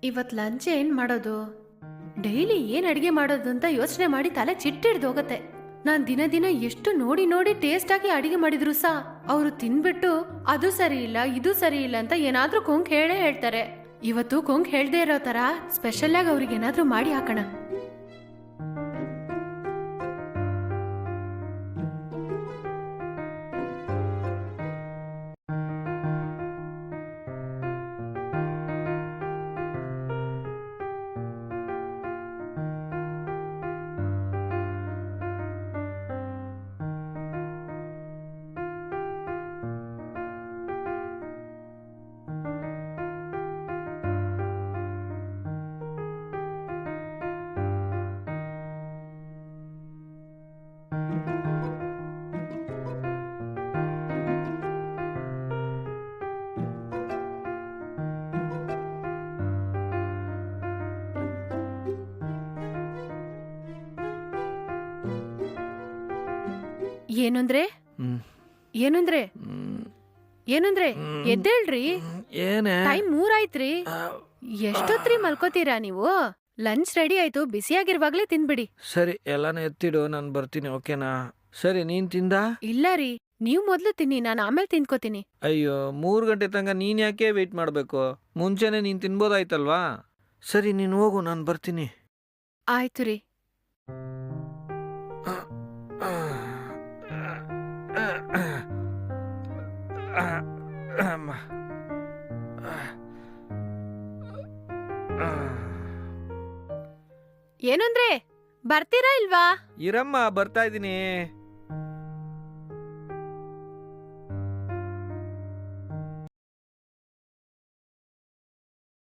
ಇವತ್ ಲಂಚ್ ಏನ್ ಮಾಡೋದು? ಡೈಲಿ ಏನ್ ಅಡಿಗೆ ಮಾಡೋದು ಅಂತ ಯೋಚನೆ ಮಾಡಿ ತಲೆ ಚಿಟ್ಟಿಡ್ದು ಹೋಗತ್ತೆ. ನಾನ್ ದಿನ ದಿನ ಎಷ್ಟು ನೋಡಿ ನೋಡಿ ಟೇಸ್ಟ್ ಆಗಿ ಅಡಿಗೆ ಮಾಡಿದ್ರು ಸಾ ಅವರು ತಿನ್ಬಿಟ್ಟು ಅದು ಸರಿ ಇಲ್ಲ ಇದು ಸರಿ ಇಲ್ಲ ಅಂತ ಏನಾದ್ರೂ ಕೊಂಕ್ ಹೇಳೇ ಹೇಳ್ತಾರೆ. ಇವತ್ತು ಕೊಂಕ್ ಹೇಳ್ದೇ ಇರೋ ತರ ಸ್ಪೆಷಲ್ ಆಗಿ ಅವ್ರಿಗೆ ಏನಾದ್ರೂ ಮಾಡಿ ಹಾಕೋಣ. ಏನಂದ್ರೆ ಏನಂದ್ರೆ ಏನಂದ್ರೆ ಎದ್ದೇಳ್ರಿ, ಏನೇ ಟೈಮ್ 3 ಆಯ್ತ್ರಿ. ಎಷ್ಟೊತ್ರಿ ಮಲ್ಕೋತೀರಾ ನೀವು? ಲಂಚ್ ರೆಡಿ ಆಯ್ತು, ಬಿಸಿಯಾಗಿರುವಾಗ್ಲೇ ತಿನ್ಬಿಡಿ. ಸರಿ, ಎಲ್ಲಾನು ಎತ್ತಿಡು, ನಾನು ಬರ್ತೀನಿ. ಓಕೆನಾ? ಸರಿ, ನೀನ್ ತಿಂದ? ಇಲ್ಲ ರೀ, ನೀವ್ ಮೊದ್ಲು ತಿನ್ನಿ, ನಾನು ಆಮೇಲೆ ತಿನ್ಕೋತೀನಿ. ಅಯ್ಯೋ, 3 ಗಂಟೆ ತನಕ ನೀನ್ ಯಾಕೆ ವೆಯ್ಟ್ ಮಾಡ್ಬೇಕು? ಮುಂಚೆನೆ ನೀನ್ ತಿನ್ಬೋದಾಯ್ತಲ್ವಾ? ಸರಿ, ನೀನ್ ಹೋಗು, ನಾನು ಬರ್ತೀನಿ. ಆಯ್ತು ರೀ. ಏನಂದ್ರೆ ಬರ್ತೀರಾ ಇಲ್ವಾ? ಇರಮ್ಮ, ಬರ್ತಾ ಇದೀನಿ.